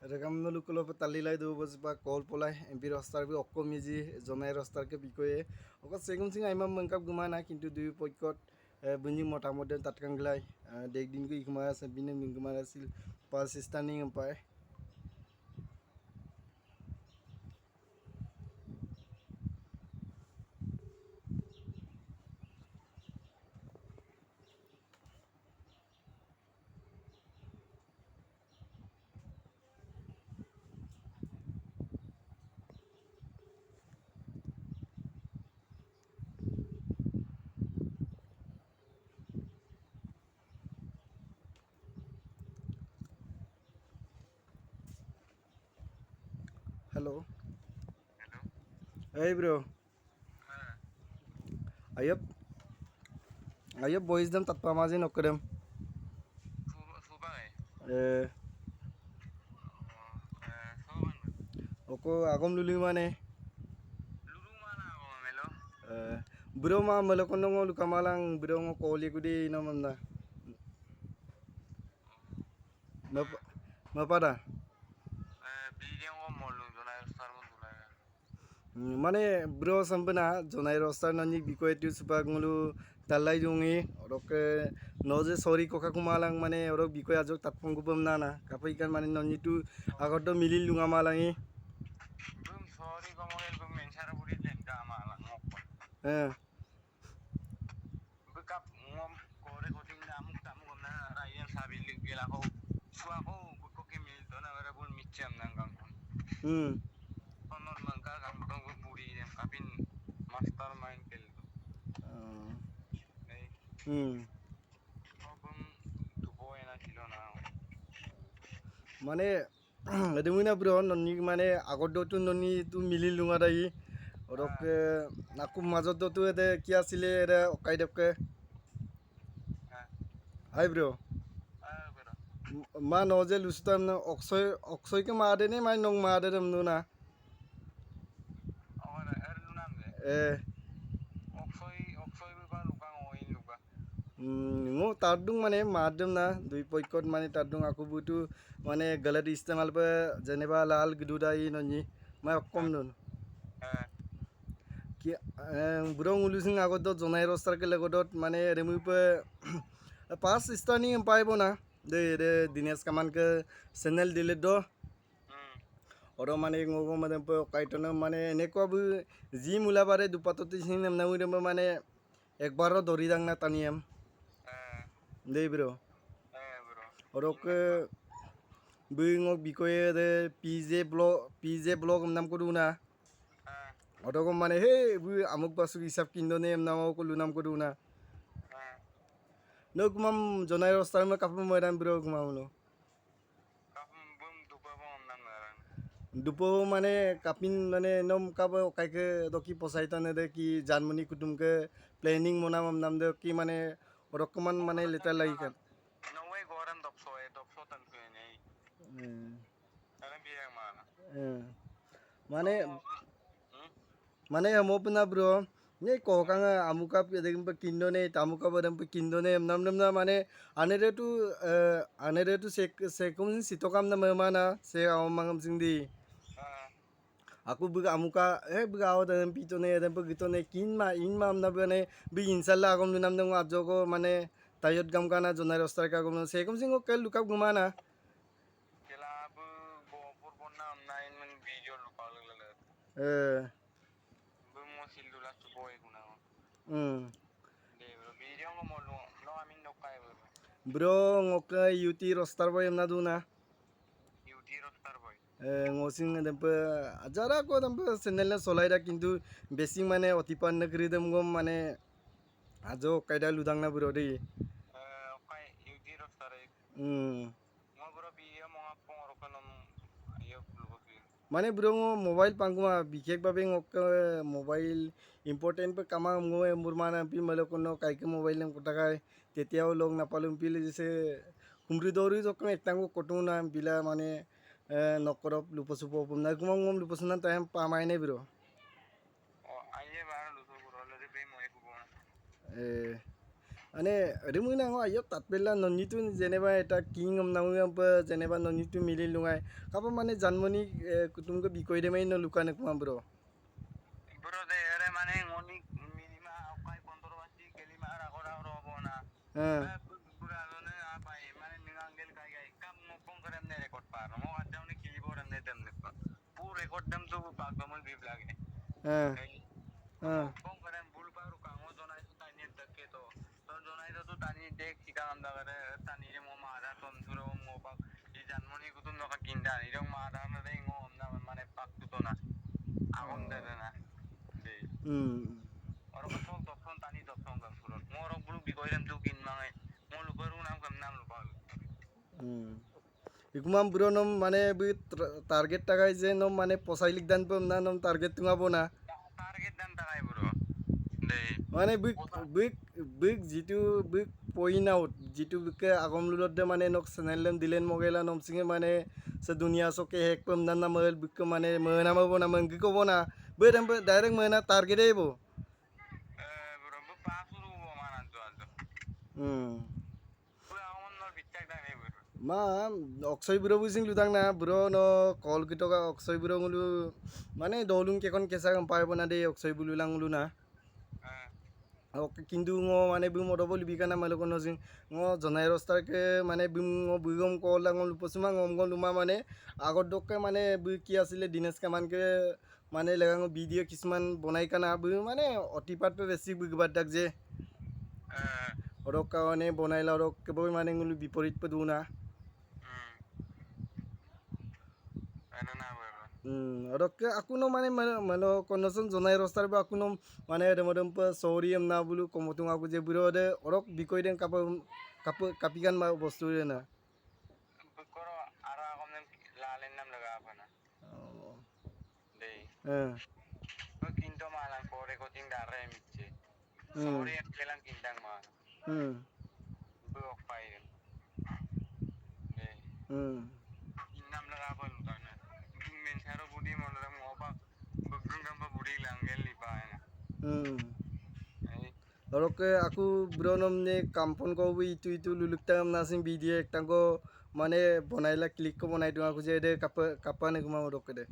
Rekam lukulo talilai do bos ba kol polai MP rostar bi okko miji jonai rostar ke bikoye oko segum sing aima mengkap gumana kintu dui poikot bunyi motamode tatkanglai dek din ku ikmara sabine mingmara sil pas standing ampai hello hey bro ayop ayop boys dam tatpa maji nokkedem eh oko agom luli mane bro ma malakono ngol kamalang bro ngo koli gudi namamna mapada মানে bro সম্পনা জনাই রস্তার ননি বিকয় টিউ সুপাক মুলু তালাই জঙ্গি অরক নজে sorry Coca কুমালাং মানে অরক বিকয় আজক তাতপঙ্গুপম না না কাপাইকান মানে ননি two আগত মিলিল লুঙা মালাঙি হ্যাঁ হুম হুম মানে রেমুনা ব্রো ননি মানে আগত তো ননি তু মিলিল লুঙা দাই অরক নাকু মাজত তো এতে কি আছিলে এরে অকাই দেবকে হাই ব্রো মা নজে লুসতাম না অক্ষয় অক্ষয়কে মা দে নে মাই নং মা দে রমনু না এ ngo tardung মানে মাদম না দুই পয়কত মানে tardung aku butuh মানে galat istemal pe jeneba lal gedudai nonyi ma okkom nun কি বুড়ো উলুসিং আগত জনাই রস্তার কে লগত মানে রেমু পে পাস স্টার্নিং পাইব না দে রে দিনেশ কামান কে চ্যানেল দিলে দ অর মানে nggo মানে পে কাইটন মানে এনেকবু জি মুলাবারে দুপাততি সিং নামনাউ রে মানে একবারও দরি দাং না তানিয়াম দে ব্রো অরক বইngok bikoye de PJ blog nam ko duna অতকম মানে হে আমুক বাসু হিসাব কিন্দনে নাম ko lunam ko duna no kumam jonai rostar ma kapum moidan bro kumam দুপো মানে কাপিন মানে নম কাব কাইকে দকি পসাইতানে দে কি জানমনি কুটুমকে প্ল্যানিং মনাম নাম দে কি মানে রকমান মানে লেটার লাগি কান মানে মানে mo puna bro ni ko kanga amuka pedeng pe kindone tamuka badam pe kindone nam nam na মানে anere tu se kum sitokam na mana se awmangam singdi aku buka amuka buka aw dan pitone dan begitone in ma na bane bi inshallah agom nam nam ajogo মানে tayot gam kana jonai rostar ka gom se kum singo kel lukap gumana eh bro ngoka yuti rostar boy na duna ngosing dempe ajara ko dempe channel solai da kintu besi মানে অতিপান নগরি them গম মানে আজো কাইদা লুদাং না bro দেই মানে bro mobile পাঙ্গুমা বিশেষভাবে mobile important pay কামা মোর মানে পি মলে কোনো কাইকে মোবাইল নাম কোটাকায় তেতিয়াও লগ নাপালুম পিলে যেছে কুমরি দৌরি যখন একটাঙ্গো কটু না বিলা মানে নকরপ লুপসুপ না গুমাম গুম লুপসুনা টাইম পামাই নে bro মানে rimui nango ayo tatbela nonitu jeneba eta king namnau ampa jeneba nonitu mili lungai kapa মানে জানমনি কুতুমকে বিকই দেমাই ন লুকানে কুমা bro bro de ere mane ngoni minima kai kontroversi kelima agora robona হ্যাঁ pura lone apai mane ningangel kai kai kam mo kongrem ne record par mo adam ne keyboard ne dem ne pu record dem to bagdamol bib lage হ্যাঁ mo হ্যাঁ kongrem bul paru kango jonai to tani takke to jonai to tani dek sikam da gare tani re mo mara tom duro mo pak i janmoni kutum no ka kinda ni rong mara na re ngo na mane pak to na agom de na orang kosong topon tani topon gam surat. Orang bulu bikoiran tukin mangai. Mau lupa runam gam nam lupa. ইকুমাম bro নম মানে B target টাকাই যে নম মানে পসাইলিক দান পম না নম টার্গেট তুঙাবো না Target dan takai bro. Deh. মানে বিক বিক বিক যিটো বিক পইন্ট আউট যিটো বিকে আগম লুলতে মানে নক চ্যানেল দিলেন মগেলা নম সিঙে মানে সে দুনিয়া সকে হেক পম দান না মগেল বিক মানে মনামাবো না মঙ্গি কবো না বে ডাইরেক্ট মনা টার্গেট আইবো Bro, bu pasur bu mana tu aja. Bu awan nol bicak dah nih bro. মা অক্ষয় বুড়ো বুঝিং লুদাং না বুড়ো ন কল কিটকা অক্ষয় বুড়ো গুলো মানে দৌলুং কেখন কেঁচা গম পাইব না দেই অক্ষয় বুলুলাং গুলো না কিন্তু মানে বিম মদব লিবিকা না মালক নজিং জনাই রস্তারকে মানে বিম বুগম কল লুপসুমা গম গম লুমা মানে আগত দকে মানে কি আছিলে দিনেশ কামানকে মানে লেগাং ভিডিঅ' কিছুমান বনাই কানা মানে অতিপাতটো বেছি বুগবাদ দাক যে অৰক কাৰণে বনাইলা অৰক কেৱল মানে বিপৰীত পদু না Oke aku no mane malo konoson zonai roster ba aku no mane remodem pa sorry am na bulu komotung aku je buro de orok bikoi den kapikan ma bostu de na Koro ara kom nem lalen nam laga apa na. Deh. Kinto malang kore ko ting darre mitche. Sorry am kelang kintang ma. Bu ok pai. Deh. Nam laga apa lu kana. Mensaro budi monram opa. Bugung gamba budi langgel li pa na. Oke aku bronom ne kampon ko bi itu lulukta am nasim video ekta ko mane bonaila click ko bonai tu aku je de kapa ne kuma orok de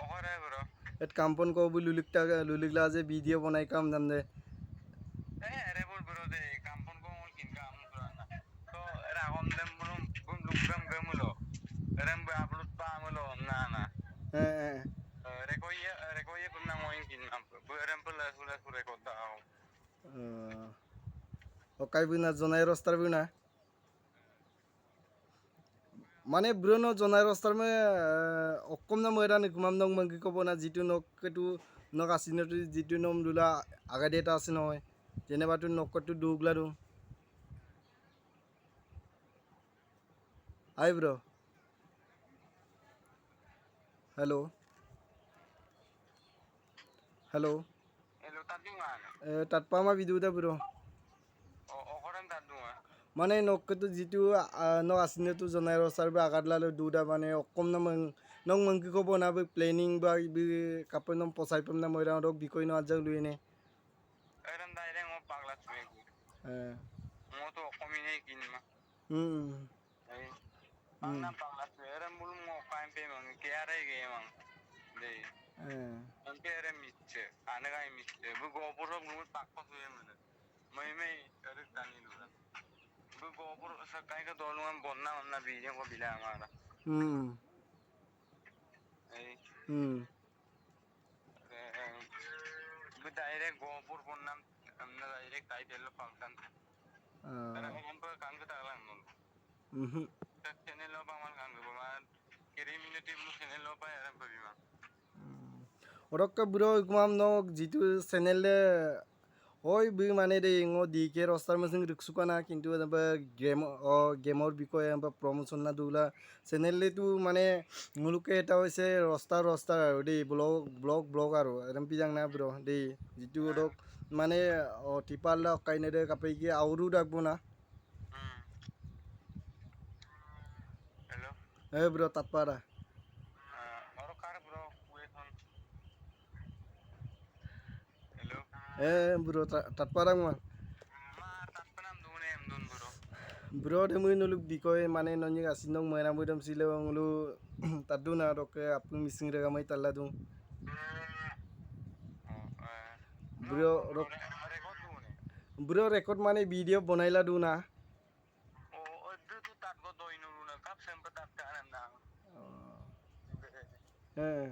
Okore bro. Et kampon ko bi lulukla je video bonai kam nam de Ere bro de kampon ko mol kin kam na. To ragom dem bum lukram gamulo. Rem ba upload pa amulo na na. Rekoye pernah ngoin kin bu rem pula sudah record tau. Okai bina zonai roster bina মানে ব্রনো জনাই রস্তার মে অকম না ময়রা নে কুমাম নং মঙ্গি কব না জিতু নক কেটু নক আসিনটু জিতু নম দুলা আগাদি এটা আছে নহয় যেনেবা তু নকটু দুগলা দু আই bro hello hello Hello tadi mana? তাতপা মা বিদু দা ব্রো Okoran tadi mana? মানে নকটু জিতু ন আসিনটু জনাই রস্তার বে আগাদলা দুদা মানে অকম না নং মঙ্গি কব না বে প্ল্যানিং বা বি কাপন নম পসাই পম না ময়রা রক বিকই ন আজা লুইনে Eram dah ada ngop pagla cuy. Mau tuh komine kin mah. Pagna pagla cuy. Eram bulu mau kain pe mang. Kiara ge mang. Deh. Nanti eram misce. Ane kai misce. Bu gopur rok ngut pakpa cuy mana. Mai erik tani dulu. Bu gopur sekai ke dolungan bonna mana bijeng ko bilang mana. Bu direct gopur bonna. Amna direct title lo pangkan. Eram ngompe kan kita lang nol. Channel lo paman kan gue paman. Community blue channel lo pa eram pabima. Orok bro kumam nok jitu channel ওই B মানে রে ইঙো দিকে রস্তার messing রিক্সুকা না কিন্তু গেমর বিষয়ে বা promotion না দুলা চ্যানেলে তো মানে মুলুকে এটা হয়েছে রস্তা আর দেই ব্লগ আর এরম পিজাং না ব্রো দেই যিটো ওরক মানে টিপাল্লা কাইনে রে কাপে কি আউরু ডাকবো না Hello. ব্রো তাতপাড়া Oro kar bro. Hello. Bro তাতপাড়া মা Ma tatpanam Bro demi nuluk bikoy mane nonyi asinong mena mudam sile ngulu tadu na roke apu missing regamai talla dung. Bro rok Record dulu nih. bro record mane video bonaila du na. Itu tuh tak gue doain dulu nih. Kap sempet tak kanan nang. Eh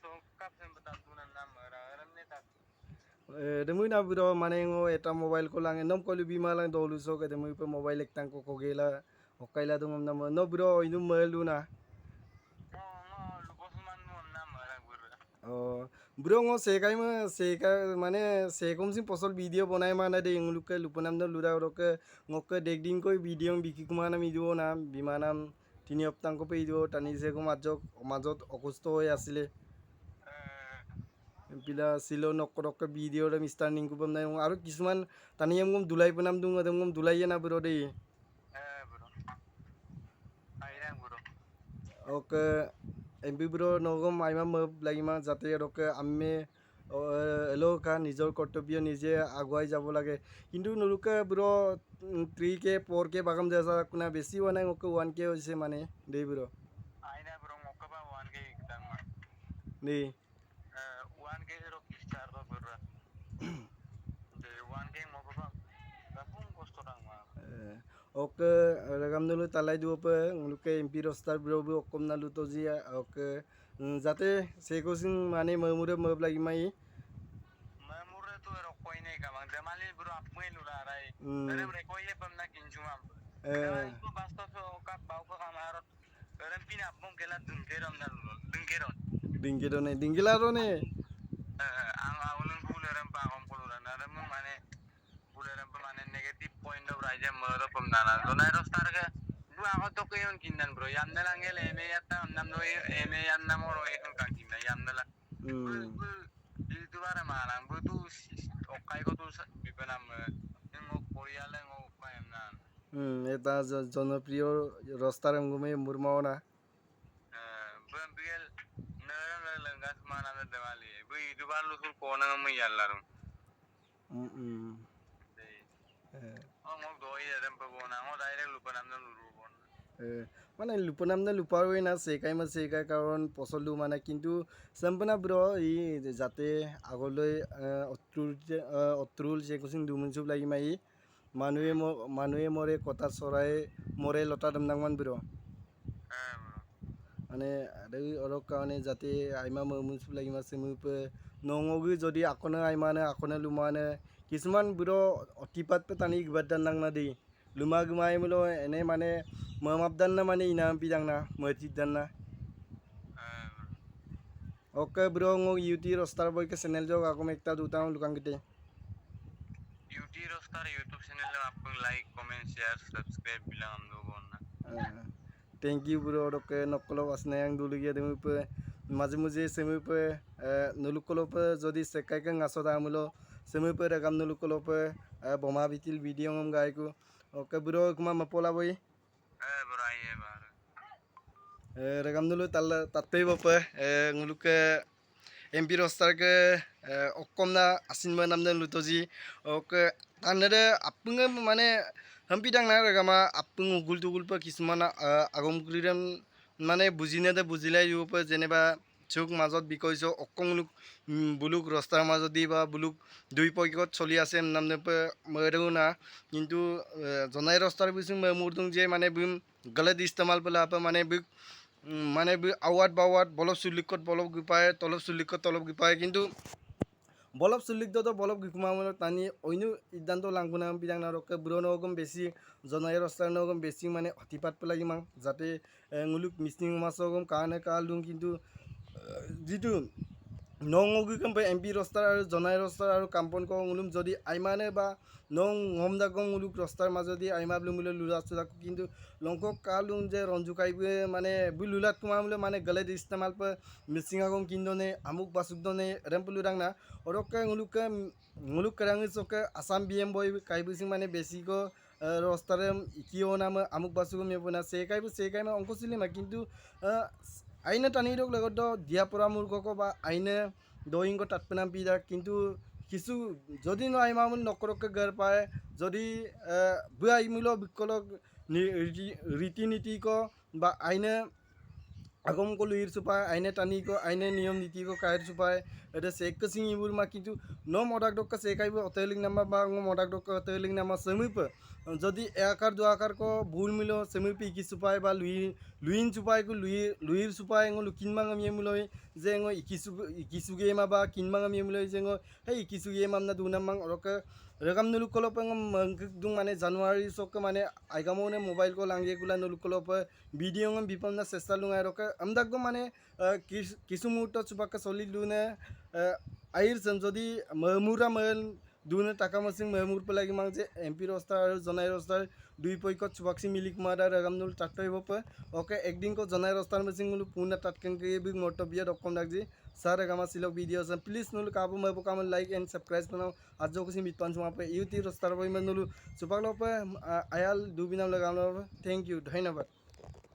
So kap sempet tak tunan nama. Orang nih tak. demi na bro mane ngo eta mobile ko lang enom ko lubi malang dolu so ke demi pe mobile ektang ko kogela okaila dung nam no bro inu melu na. Lupa seman mau nama orang guru. Oh, bro ngo seka mane sekom sin posol video bonai mana de nguluk ke lupanam no lura roke ngoke degding koi video biki kumana video na bimanam tini hoptang ko pe video tani sekom majot okusto hoy asile pila silo nokroke video re mister ning ko bamnai aru kisman tani ngom dulai panam dung adem ngom dulai na bro de Bro. Airang guru. oke MP bro nogom aima mob lagi ma jate roke amme এলো কা নিজৰ কৰ্তব্য নিজে আগুৱাই যাব লাগে কিন্তু নুলুকে ব্ৰ 3K 4K বাগাম যাছা কোনা বেছি হোৱা নাই মোক 1K হৈছে মানে দেই ব্ৰ Aina bro ngoke ba 1K kita mah. দেই 1K hero kistar ba bro. De 1K ngoke ba. Tapung kosto rang mah. Okay ৰেগাম নলু তালাই দিব পে নুলুকে MP ৰস্তাৰ ব্ৰ ব্ৰ অকম নালু তো জি ওকে যাতে সেকোসিং মানে মমুৰে মব লাগি মাই Memure tu ero koi nei ka bang demali bro apmui lura rai. Ere bre koi ye pamna kinjuma. Itu basta so ka bau ka kamar. Ere pina apmung kela dungkeram na lu. Dungkeron. ডিংকিটো নে ডিংকিলাৰো নে Ang awalun kuleram pa akong kuluran. Ere mo mane kuleram pa mane negative point of rise moro pamna na. Donai rostar ka bu ako to ko yon kindan bro. Yamna lang gel eme yatta namno eme yanna moro ekon kan kinda yamna la. Itu bara malang bu tu okai ko tu bipanam ngo koreale ngo kaim nan. এটা জনপ্ৰিয় ৰস্তাৰ গুমে মুৰমাও না Bu ampigel nara langas mana na demali. Bu itu baru sul kona ngo yallarum. Ngo doi adam pa bona ngo direct lupanam na luru bona. মানে লুপনাম নে লুপাৰই না চেকাই মা চেকাই কাৰণ পচলো মানে কিন্তু সম্পূৰ্ণ ব্ৰ ই যাতে আগলৈ অত্ৰুল যে কুচিং দুমুনচুব লাগি মাই মানুহে মৰে কটা চৰাই মৰে লতা দমনাংমান ব্ৰ মানে আৰু অলপ কাৰণে যাতে আইমা মুনচুব লাগি মা চেমুপে নঙগি যদি আকনে আইমানে আকনে লুমানে কিছুমান ব্ৰ অতিপাত পে টানি গবাদান নাংনা দেই লুমা গুমাই মলো এনে মানে মামাবদান না মানে ইনাম পিদাং না মতিদান না oke bro ngo yuti rostar boy ke channel jog akom ekta duta lukang gite Beauty Rostar YouTube channel में आपको like comment share subscribe bilang am do bonna. thank you bro oke nokolo asne yang dulu ge demi pe maje muje semi pe nulukolo pe jodi sekai ke ngaso da mulo semi pe regam nulukolo pe boma bitil video ngam gai ku oke bro kuma mapola boy Bro ye bar. regam dulu tattei bope nguluke MP rostar ke okom na asin manam na lutoji oke tanere apunga mane hampidang na regama apung ugul tugul pa kismana agom kuriram মানে বুজিনে দে বুজিলাই দিব পাৰে যেনিবা চুক মাজত বিকৈছো অকংলুক বুলুক ৰাস্তাৰ মাজত দি বা বুলুক দুই পক্ষত চলি আছে নাম মৰেও না কিন্তু জনাই ৰাস্তাৰ বিচুং মুৰদুং যে মানে বিম গলত ইস্তেমাল পেলা মানে মানে আৱাত বাৱাত বলব চুলিকত বলব গিপায় তলব চুলিকত তলব গিপায় কিন্তু বলব চুলিকতো বলব গিকুমামল টানি অন্য ইদ্ধান্ত লাংগুনা বিদাং নাৰকে বুঢ় নগম বেছি জনাই ৰাস্তাৰ নগম বেছি মানে অতিপাত পেলাই ইমান যাতে মুলুক মিচিং মাছগম কাৰণে কাল দিওঁ কিন্তু যিটো নংগি কম MP ৰাস্তাৰ আৰু জনাই ৰাস্তাৰ আৰু কাম্পন ক মুলুম যদি আইমানে বা নং হমদাগম মুলুক ৰাস্তাৰ মাজদি আইমা বুলিলে লুলা চুলা কিন্তু লংকক কালুং যে ৰঞ্জুকাইবে মানে বি লুলাত কুমামলে মানে গলে ইস্তেমাল প মিচিংগম কিন্দনে আমুক বাসুক দনে ৰেম্পুলুৰাং না অৰকে মুলুক কৰাঙি চকে আসাম BM বই কাইবুসিং মানে বেছিক রাস্তারে কিও নাম আমুক বাসুগম মেবনা সেকাইমে অঙ্ক ছিলিমা কিন্তু আইনে টানি রোগ লগত দিয়া পরামূর্খ বা আইনে দইঙ্গ তাৎপেনাম পিদা কিন্তু কিছু যদি নয় মামুল নকরকে গর পায় যদি বুয়াই মিলো বিকলক রীতিনীতি को বা আইনে আগম ko luir supai aine tani ko aine niyom niti ko kair supai ada sek ke sing ibur ma kintu no modak dok ka sekai bo oteling nama ba ngo modak dok ka oteling nama semi pe যদি একার দু আকার ko ভুল মিলো semi P কি সুপাই বা লুইন সুপাই ko luir supai ngo lukin mangam yemuloi je ngo ikisuge ma ba kin mangam yemuloi je ngo hey ikisuge mam na dunam mang roka regam nulu kolop ngo dung mane januari sok mane aigamone mobile ko langge gula nulu kolop video ngam bipam na sesta lungai roka amdak go mane kisu muhurto subaka solid lune air sem jodi mamura man দুনে টাকা মাসিং মেমুর পেলাগি মাং যে MP রস্তার আর জনাই রস্তার দুই পৈকত সুবাক্সি মিলিক mother রাগামনুল টাট্টই বপে okay একদিন কো জনাই রস্তার মাসিং মুলু পুনা টাটকেন K B মোটো বিয়া রকম লাগজি সার gamma silk videos please নুল কাবু মেবো কাম লাইক এন্ড সাবস্ক্রাইব बनाओ आज जो किसी मितपान सुमा पे यूटी रस्तार पे नुलु सुपाक लोपे आयाल दुबिनाम लगाम थैंक यू धन्यवाद।